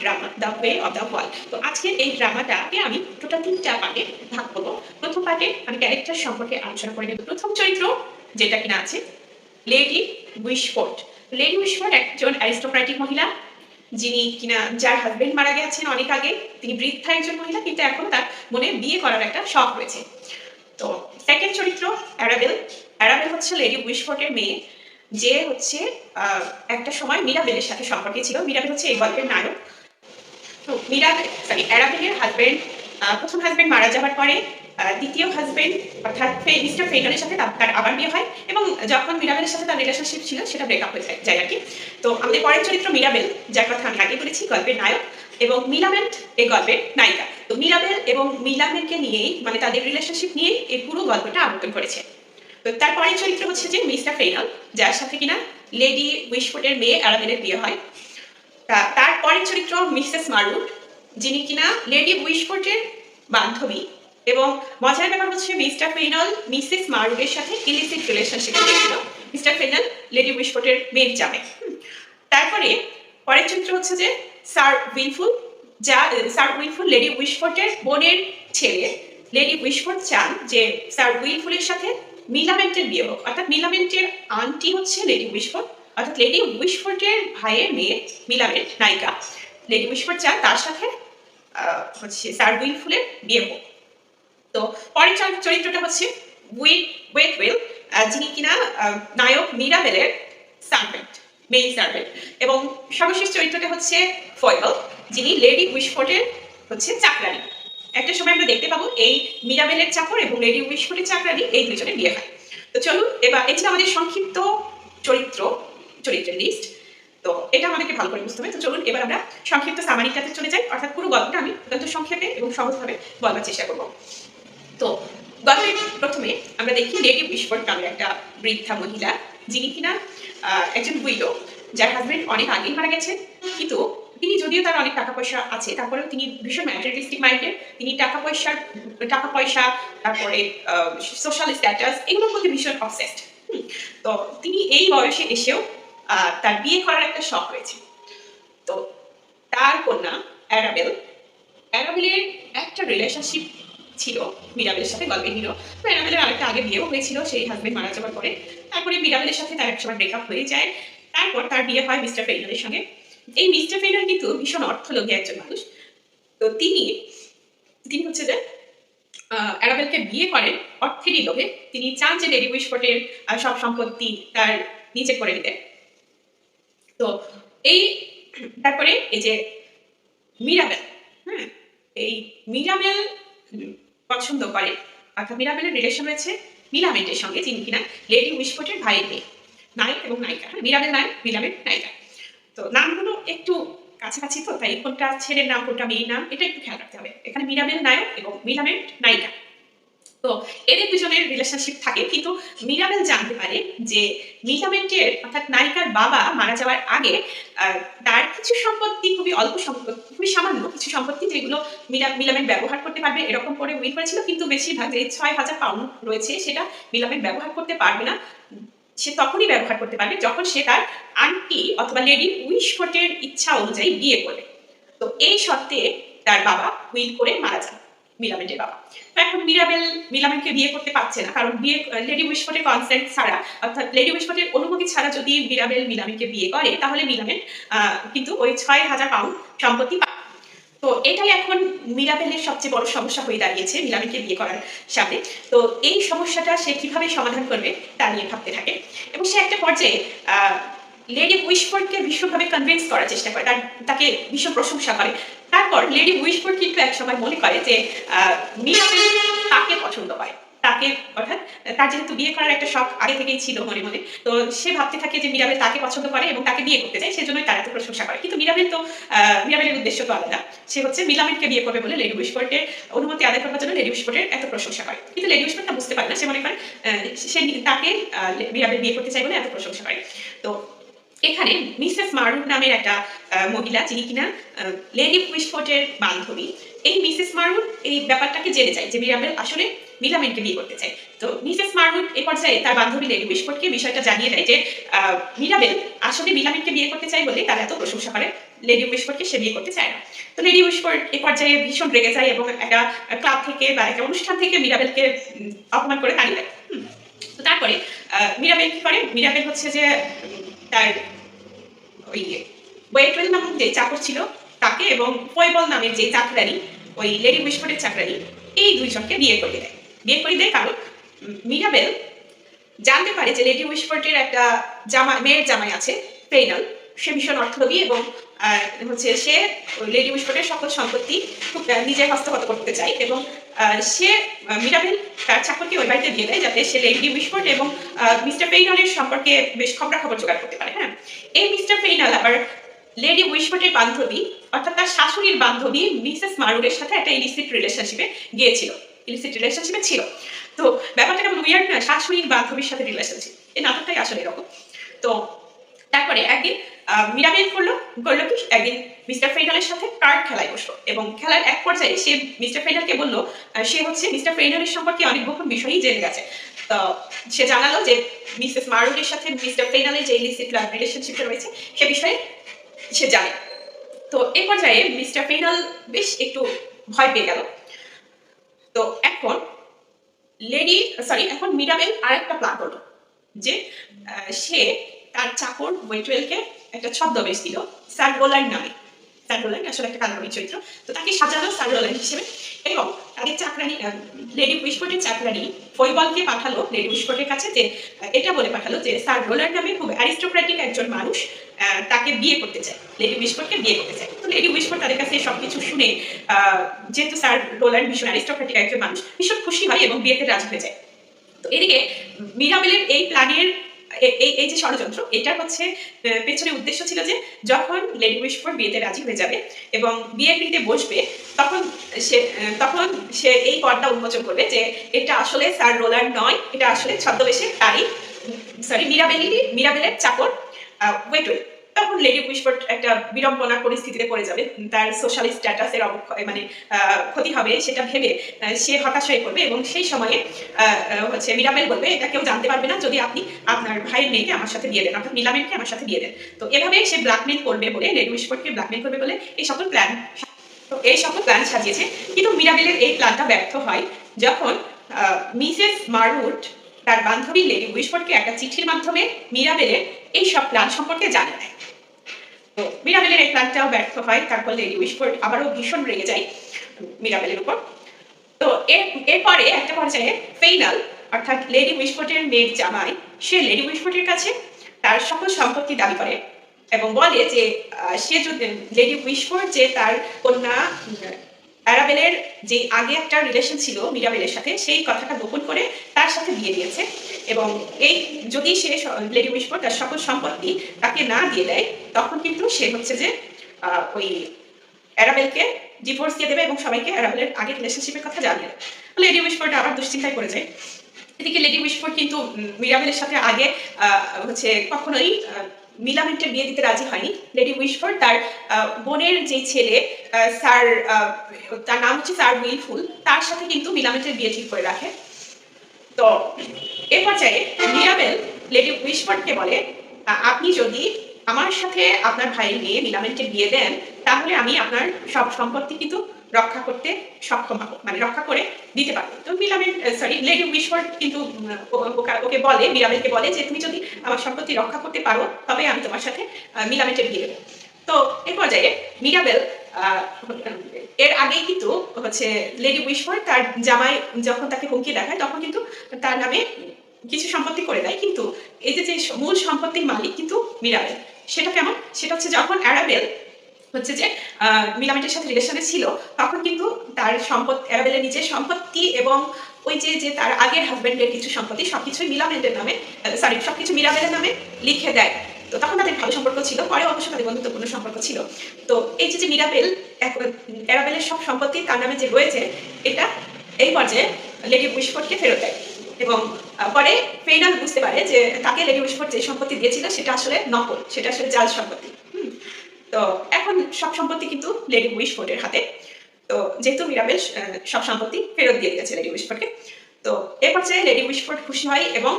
Drama the way of the wall. তো আজকের এই ড্রামাটাকে আমি টোটাল 3টা পার্টে ভাগ করবো। প্রথম পার্টে আমি ক্যারেক্টার সম্পর্কে আলোচনা করে নেব। প্রথম চরিত্র যেটা কিনা আছে লেডি উইশফোর্ড। লেডি উইশফোর্ড একজন অ্যারিস্টোক্রেটিক মহিলা, যিনি কিনা যার হাজবেন্ড মারা গেছেন অনেক আগে। তিনি বৃদ্ধা একজন মহিলা, কিন্তু এখন তার মনে বিয়ে করার একটা শখ রয়েছে। তো সেকেন্ড চরিত্র অ্যারাবেল। অ্যারাবেল হচ্ছে লেডি উইশফোর্ডের মেয়ে, যে হচ্ছে একটা সময় মিরাবেলের সাথে সম্পর্কে ছিল। মিরাবেল হচ্ছে এই গল্পের নায়ক। তো অ্যারাবেলের হাজবেন্ড, প্রথম হাজবেন্ড মারা যাওয়ার পরে দ্বিতীয় হাজবেন্ড অর্থাৎ মিস্টার ফেইনালের সাথে তার আবার বিয়ে হয়, এবং যখন মিরাবেলের সাথে তার রিলেশনশিপ ছিল সেটা ব্রেকআপ হয়ে যায় আর কি। তো আমাদের পরের চরিত্র মিরাবেল, যার কথা আমি আগে বলেছি, গল্পের নায়ক, এবং মিলামেন্ট এই গল্পের নায়িকা। তো মিরাবেল এবং মিলামেন্টকে নিয়েই, মানে তাদের রিলেশনশিপ নিয়েই এই পুরো গল্পটা আবর্তন করেছে। তো তার পরের চরিত্র হচ্ছে যে মিস্টার ফেইনাল, যার সাথে কিনা লেডি উইশফোর্ডের মেয়ে অ্যারাবেলের বিয়ে হয়। তার পরের চরিত্র মিসেস মারুট, যিনি কিনা লেডি উইশফোর্ডের বান্ধবী, এবং মজার ব্যাপার হচ্ছে মিস্টার ফেইনাল মিসেস মারুটের সাথে ইলিসিট রিলেশনশিপ ছিল। মিস্টার ফেইনাল লেডি উইশফোর্ডের মেয়ের জামাই। তারপরে পরের চরিত্র হচ্ছে যে sir Wilfull, sir Wilfull lady উইশফোর্ডের বোনের ছেলে। লেডি উইশফোর্ড চান যে স্যার উইলফুলের সাথে মিলামেন্টের বিয়ে হোক, অর্থাৎ মিলামেন্টের আন্টি হচ্ছে লেডি উইশফোর্ড, অর্থাৎ লেডি উইশফোর্ডের ভাইয়ের মেয়ে মিলামেন্ট নায়িকা। লেডি উইশফোর্ড চান তার সাথে হচ্ছে স্যার উইলফুলের বিয়ে হোক। তো পরের চরিত্রটা হচ্ছে ওয়েটওয়েল, যিনি কিনা নায়ক মিরাবেলের সার্ভেন্ট, মেইন সার্ভেন্ট। এবং সর্বশেষ চরিত্রটা হচ্ছে ফয়েবল, যিনি লেডি উইশফোর্ডের হচ্ছে চাকরানি। একটা সময় আমরা দেখতে পাবো এই মিরাবেলের চাকর এবং লেডি উইশফোর্ডের চাকরানি এই দুজনের বিয়ে হয়। তো চলুন এবার এটা আমাদের সংক্ষিপ্ত চরিত্রের লিস্ট। তো এটা আমাদেরকে ভালো করে বুঝতে হবে। তো চলুন এবার আমরা সংক্ষিপ্ত সামারিটাতে চলে যাই, অর্থাৎ পুরো গল্পটা আমি অত্যন্ত সংক্ষেপে এবং সহজভাবে বলবার চেষ্টা করবো। তো গল্পের প্রথমে আমরা দেখি লেডি উইশফোর্ড নামের একটা বৃদ্ধা মহিলা, যিনি কিনা একজন উইডো, যার হাজবেন্ড অনেক আগেই মারা গেছেন। কিন্তু তিনি, যদিও তার অনেক টাকা পয়সা আছে, তারপরেও তিনি ভীষণ ম্যাটেরিয়ালিস্টিক মাইন্ডেড। তিনি টাকা পয়সা, তারপরে সোশ্যাল স্ট্যাটাস, এগুলোর মধ্যে ভীষণ অবসেসড। তো তিনি এই বয়সে এসেও তার বিয়ে করার একটা শখ রয়েছে। তো তার কন্যা অ্যারাবেলের একটা রিলেশনশিপ ছিল মিরাবেলের সাথে, গল্পের হিরো। তো অ্যারাবেলের আরেকটা আগে বিয়েও হয়েছিল সেই হাজবেন্ড মারা যাওয়ার পরে। তারপরে মিরাবেলের সাথে তার একসময় ব্রেকআপ হয়ে যায়। তারপর তার বিয়ে হয় মিস্টার ফেইনালের সঙ্গে। এই মিস্টার ফেইনাল কিন্তু ভীষণ অর্থলোভী একজন মানুষ। তো তিনি হচ্ছে যে অ্যারাবেলকে বিয়ে করেন অর্থেরই লোভে। তিনি চান যে লেডি উইশফোর্ডের সব সম্পত্তি তার নিচে করে দিতে। তো এই তারপরে এই যে মিরাবেল, এই মিরাবেল পছন্দ করে, অর্থাৎ মিরাবেলের রিলেশন রয়েছে মিলামেন্টের সঙ্গে, যিনি কিনা লেডি উইশফোর্ডের ভাইয়ের মেয়ে, নায়ক এবং নায়িকা। মিরাবেল নায়ক, মিলামেন্ট নায়িকা। তো নামগুলো একটু কাছাকাছি, তো তাই কোনটা ছেলের নাম কোনটা মেয়ের নাম এটা একটু খেয়াল রাখতে হবে। এখানে মিরাবেল নায়ক এবং মিলামেন্ট নায়িকা। তো এদের দুজনের রিলেশনশিপ থাকে, কিন্তু মিরাবেল জানতে পারে যে মিলামেন্টের অর্থাৎ নায়িকার বাবা মারা যাওয়ার আগে তার কিছু সম্পত্তি, খুবই অল্প সম্পত্তি, খুবই সামান্য কিছু সম্পত্তি, যেগুলো মিলামেন্ট ব্যবহার করতে পারবে এরকম করে উইল করেছিল। কিন্তু বেশিরভাগ যে 6,000 পাউন্ড রয়েছে সেটা মিলামেন্ট ব্যবহার করতে পারবে না। সে তখনই ব্যবহার করতে পারবে যখন সে তার আন্টি অথবা লেডি উইশফোর্ডের ইচ্ছা অনুযায়ী বিয়ে করবে। তো এই শর্তে তার বাবা উইল করে মারা যান, মিলামেন্টের বাবা। তো এখন মিরাবেল মিলামেন্টকে বিয়ে করতে পারছে না, কারণ বিয়ে লেডি উইশফোর্ডের কনসেন্ট ছাড়া, অর্থাৎ লেডি উইশফোর্ডের অনুমতি ছাড়া যদি মিরাবেল মিলামেন্টকে বিয়ে করে, তাহলে মিলামেন্ট কিন্তু ওই 6,000 পাউন্ড সম্পত্তি পায়। তো এটাই এখন মিরাবেলের সবচেয়ে বড় সমস্যা হয়ে দাঁড়িয়েছে মিলামেন্টকে বিয়ে করার সাথে। তো এই সমস্যাটা সে কিভাবে সমাধান করবে তা নিয়ে ভাবতে থাকে, এবং সে একটা পর্যায়ে লেডি উইশফোর্ডকে ভীষণভাবে কনভিন্স করার চেষ্টা করে, তাকে ভীষণ প্রশংসা করে। তারপর লেডি উইশফোর্ড কিন্তু এক সময় মনে করে যে মিরাবেল তাকে পছন্দ করে, তাকে, অর্থাৎ তার যেহেতু বিয়ে করার একটা শখ আগে থেকেই ছিল মনে মনে, তো সে ভাবতে থাকে যে মিরাবেল তাকে পছন্দ করে এবং তাকে বিয়ে করতে চায়, সেজন্যই তার এত প্রশংসা করে। কিন্তু মিরাবেলের উদ্দেশ্য তো আলাদা। সে হচ্ছে মিলামেন্টকে বিয়ে করবে বলে লেডি উইশফোর্ডের অনুমতি আদায় করার জন্য লেডি উইশফোর্ডের এত প্রশংসা করে। কিন্তু লেডি উইশফোর্ড তা বুঝতে পারে না। সে মনে করে সে তাকে মিরাবেল বিয়ে করতে চায় বলে এত প্রশংসা করে। তো এখানে মিসেস মারুট নামের একটা মহিলা, যিনি কিনা লেডি উইশফোর্ডের বান্ধবী, এই মিসেস মারুট এই ব্যাপারটাকে জেনে যায় যে মিরাবেল আসলে মিলামেন্টকে বিয়ে করতে চায়। তো মিসেস মারুট এই পর্যায়ে তার বান্ধবী লেডি উইশফোর্ডকে বিষয়টা জানিয়ে দেয় যে মিরাবেল আসলে মিলামেন্টকে বিয়ে করতে চায় বলে তারা এত প্রশংসা করে লেডি উইশফোর্ডকে সে বিয়ে করতে চায় না। তো লেডি উইশফোর্ড এই পর্যায়ে ভীষণ রেগে যায় এবং একটা ক্লাব থেকে বা একটা অনুষ্ঠান থেকে মিরাবেলকে অপমান করে তাড়িয়ে দেয়। তো তারপরে মিরাবেল কি করে, মিরাবেল হচ্ছে যে তার ওই ওয়েটওয়েল নামক যে চাকর ছিল তাকে এবং ফয়বল নামের যে চাকরানি, ওই লেডি উইশফোর্ডের চাকরানি, এই দুইজনকে বিয়ে করে দেয়। বিয়ে করে দেয় কারণ মিরাবেল জানতে পারে যে লেডি উইশফোর্ডের একটা মেয়ের জামাই আছে ফেইনাল, সে ভীষণ অর্থলোভী এবং হচ্ছে সে লেডি উইশফোর্ডের সকল সম্পত্তি খুব নিজের হস্তগত করতে চায় এবং সে মিরাবেল তার চাকরকে ওই বাড়িতে দিয়ে দেয় যাতে সে লেডি উইশফোর্ড এবং মিস্টার ফেইনালের সম্পর্কে বেশ খবরাখবর জোগাড় করতে পারে। হ্যাঁ, এই মিস্টার ফেইনাল আবার লেডি উইশফোর্ডের বান্ধবী অর্থাৎ তার শাশুড়ির বান্ধবী মিসেস মারুরের সাথে একটা ইলিসিট রিলেশনশিপে ছিল। তো ব্যাপারটা কেমন উইয়ার্ড না, শাশুড়ির বান্ধবীর সাথে রিলেশনশিপ, এই নাটকটাই আসলে এরকম। তো তারপরে একদিন মিরাবেল করলো কি, একদিন মিস্টার ফেইনালের সাথে কার্ড খেলায় বসলো এবং খেলার এক পর্যায়ে সে মিস্টার ফেইনালকে বললো সে হচ্ছে মিস্টার ফেইনালের সম্পর্কে অনেক গোপন বিষয়ই জেনে গেছে। তো সে জানালো যে মিসেস মারুরের সাথে মিস্টার ফেইনালের যে ইলিসিট রিলেশনশিপটা রয়েছে সে বিষয়ে সে জানে। তো এই পর্যায়ে মিস্টার ফেইনাল বেশ একটু ভয় পেয়ে গেল। তো এখন মিরাবেল আরেকটা প্ল্যান করলো যে সে তার চাকর ওয়েটওয়েলকে একটা ছদ্মবেশ দিল স্যার রোল্যান্ড নামে। স্যার রোল্যান্ড আসলে একটা কাল্পনিক চরিত্র, তো তাকে সাজালো স্যার রোল্যান্ড হিসেবে এবং তাদের চাকরানি লেডি উইশফোর্ডের চাকরানি ফয়বলকে পাঠালো লেডি উইশফোর্ডের কাছে, যে এটা বলে পাঠালো যে স্যার রোল্যান্ড নামে খুব অ্যারিস্টোক্রেটিক একজন মানুষ তাকে বিয়ে করতে চায়, লেডি উইশফোর্ডকে বিয়ে করতে চায়। তো লেডি উইশফোর্ড তাদের কাছে সবকিছু শুনে যেহেতু স্যার রোল্যান্ড ভীষণ অ্যারিস্টোক্রেটিক একজন মানুষ, ভীষণ খুশি হয় এবং বিয়েতে রাজি হয়ে যায়। তো এদিকে মিরাবেলের এই প্ল্যানের এই যে ষড়যন্ত্র, এটা হচ্ছে পেছনে উদ্দেশ্য ছিল যে যখন লেডি উইশফোর্ড বিয়েতে রাজি হয়ে যাবে এবং বিয়ের পিঁড়িতে বসবে তখন সে এই পর্দা উন্মোচন করবে যে এটা আসলে স্যার রোল্যান্ড নয়, এটা আসলে ছদ্মবেশে মিরাবেলের চাকর ওয়েটওয়েল। তখন লেডি উইশফোর্ড একটা বিড়ম্বনার পরিস্থিতিতে পড়ে যাবে, তার সোশ্যাল স্ট্যাটাসের ক্ষতি হবে সেটা ভেবে সে হতাশ হয়ে পড়বে এবং সেই সময়ে হচ্ছে মিরাবেল বলবে এটা কেউ জানতে পারবে না যদি আপনি আপনার ভাইয়ের মেয়েকে আমার সাথে বিয়ে দেন, অর্থাৎ মিলামেনকে আমার সাথে বিয়ে দেন। তো এভাবে সে ব্ল্যাকমেল করবে বলে, লেডি উইশফোর্ডকে ব্ল্যাকমেল করবে বলে এই সকল প্ল্যান সাজিয়েছে। কিন্তু মিরাবেলের এই প্ল্যানটা ব্যর্থ হয় যখন মিসেস মারউড তার বান্ধবী লেডি উইশফোর্ডকে একটা চিঠির মাধ্যমে মিরাবেলের এই সব প্ল্যান সম্পর্কে জানিয়ে দেয়। তো মিরাবেলের এই প্ল্যানটাও ব্যর্থ হয়। তারপর লেডি উইশফোর্ড আবারও ভীষণ রেগে যায় মিরাবেলের উপর। তো এরপরে একটা পর্যায়ে ফেইনাল অর্থাৎ লেডি উইশফোর্ডের মেয়ের জামাই, সে লেডি উইশফোর্ডের কাছে তার সকল সম্পত্তি দাবি করে এবং বলে যে সে যদি লেডি উইশফোর্ড যে তার কন্যা অ্যারাবেলের যে আগে একটা রিলেশন ছিল মিরাবেলের সাথে, সেই কথাটা গোপন করে তার সাথে বিয়ে দিয়েছে এবং এই যদি সে লেডি উইশফোর্ড তার সকল সম্পত্তি তাকে না দিয়ে দেয় তখন কিন্তু সে হচ্ছে যে ওই অ্যারাবেলকে ডিভোর্স দিয়ে দেবে এবং সবাইকে অ্যারাবেলের আগের রিলেশনশিপের কথা জানিয়ে দেবে। লেডি উইশফোর্ড আবার দুশ্চিন্তায় পড়ে যায়। এদিকে লেডি উইশফোর্ড কিন্তু মিরাবেলের সাথে আগে হচ্ছে কখনোই মিলামেন্টের বিয়ে দিতে রাজি হয়নি। লেডি উইশফোর্ড তার বোনের যে ছেলে স্যার, তার নাম হচ্ছে স্যার উইলফুল, তার সাথে কিন্তু মিলামেন্টের বিয়ে ঠিক করে রাখে। তো এ পর্যায়ে মিরাবেল লেডি উইশফোর্ডকে বলে আপনি যদি আমার সাথে আপনার ভাইয়ের মেয়ে মিলামেন্টে বিয়ে দেন তাহলে আমি আপনার সব সম্পত্তি কিন্তু রক্ষা করতে সক্ষম হব, মানে রক্ষা করে দিতে পারবো। তো লেডি উইশফোর্ড কিন্তু ওকে বলে, মিরাবেলকে বলে যে তুমি যদি আমার সম্পত্তি রক্ষা করতে পারো তবে আমি তোমার সাথে মিলামেন্টে বিয়ে দেবো। তো এই পর্যায়ে মিরাবেল এর আগেই কিন্তু হচ্ছে লেডি উইশফোর্ড তার জামাই যখন তাকে হুমকি দেখায় তখন কিন্তু তার নামে কিছু সম্পত্তি করে দেয়, কিন্তু এই যে মূল সম্পত্তির মালিক কিন্তু মিরাবেল। সেটা কেমন, সেটা হচ্ছে যখন অ্যারাবেল হচ্ছে যে মিলামেন্টের সাথে রিলেশনে ছিল তখন কিন্তু তার অ্যারাবেলের নিজের সম্পত্তি এবং ওই যে তার আগের হাজবেন্ডের কিছু সম্পত্তি সবকিছু মিলামেন্টের নামে সবকিছু মিরাবেলের নামে লিখে দেয়। তো তখন তাদের ভালো সম্পর্ক ছিল, পরে অবশ্য তাদের বন্ধুত্বপূর্ণ সম্পর্ক ছিল। তো এই যে মিরাবেল অ্যারাবেলের সব সম্পত্তি তার নামে যে রয়েছে এটা এই পর্যায়ে লেডি উইশফোর্ডকে ফেরত দেয় এবং পরে ফেইনাল বুঝতে পারে যে তাকে লেডি উইশফোর্ড যে সম্পত্তি দিয়েছিল সেটা আসলে নকল, সেটা আসলে জাল সম্পত্তি। তো এখন সব সম্পত্তি কিন্তু লেডি উইশফোর্ডের হাতে। তো যেহেতু মিরাবেল সব সম্পত্তি ফেরত দিয়ে দিয়েছে লেডি উইশফোর্ডকে, তো এ পর্যায়ে লেডি উইশফোর্ড খুশি হয় এবং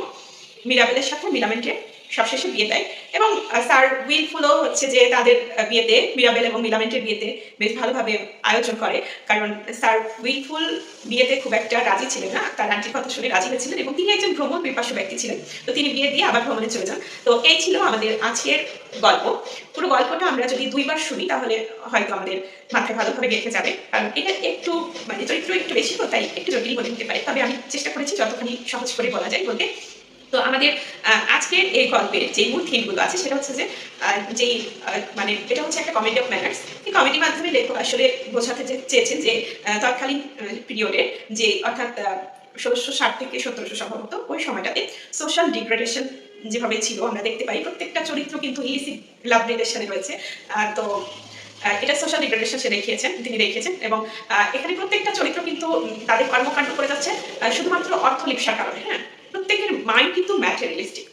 মিরাবেলের সাথে মিলামেন্টে সবশেষে বিয়ে দেয় এবং স্যার উইলফুলও হচ্ছে যে তাদের বিয়েতে মিরাবেল এবং মিলামেন্টের বিয়েতে বেশ ভালোভাবে আয়োজন করে, কারণ স্যার উইলফুল বিয়েতে খুব একটা রাজি ছিলেন না, তার আন্টির কথা শুনে রাজি হয়েছিলেন এবং তিনি একজন ভ্রমণ পিপাসু ব্যক্তি ছিলেন, তো তিনি বিয়ে দিয়ে আবার ভ্রমণে চলে যান। তো এই ছিল আমাদের আজকের গল্প। পুরো গল্পটা আমরা যদি 2 বার শুনি তাহলে হয়তো আমাদের মাথায় ভালোভাবে গেঁথে যাবে, কারণ এটা একটু মানে চরিত্র একটু বেশি, তো তাই একটু জটিল মনে হতে পারে, তবে আমি চেষ্টা করেছি যতখানি সহজ করে বলা যায় বলতে। তো আমাদের আজকের এই গল্পের যে মূল থিমগুলো আছে সেটা হচ্ছে যে যেই মানে এটা হচ্ছে একটা কমেডি অফ ম্যানার্স। এই কমেডির মাধ্যমে লেখক আসলে বোঝাতে চেয়েছেন যে তৎকালীন পিরিয়ডে যে অর্থাৎ 1660 থেকে 1700 সম্ভবত ওই সময়টাতে সোশ্যাল ডিগ্রেডেশন যেভাবে ছিল আমরা দেখতে পাই, প্রত্যেকটা চরিত্র কিন্তু ইলিসিট লাভ রিলেশনে রয়েছে। তো এটা সোশ্যাল ডিগ্রেডেশন তিনি দেখিয়েছেন এবং এখানে প্রত্যেকটা চরিত্র কিন্তু তাদের কর্মকাণ্ড করে যাচ্ছে শুধুমাত্র অর্থ লিপ্সার কারণে। হ্যাঁ, প্রত্যেকের মাইন্ড কিন্তু ম্যাটেরিয়ালিস্টিক,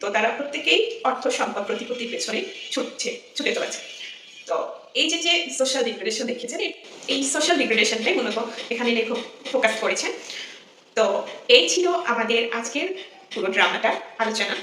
তো তারা প্রত্যেকেই অর্থ সম্পদ প্রতিপত্তির পেছনে ছুটে চলেছে। তো এই যে সোশ্যাল ডিগ্রেডেশন দেখিয়েছেন, এই সোশ্যাল ডিগ্রেডেশনটাই মূলত এখানে লেখক ফোকাস করেছেন। তো এই ছিল আমাদের আজকের পুরো ড্রামাটার আলোচনা।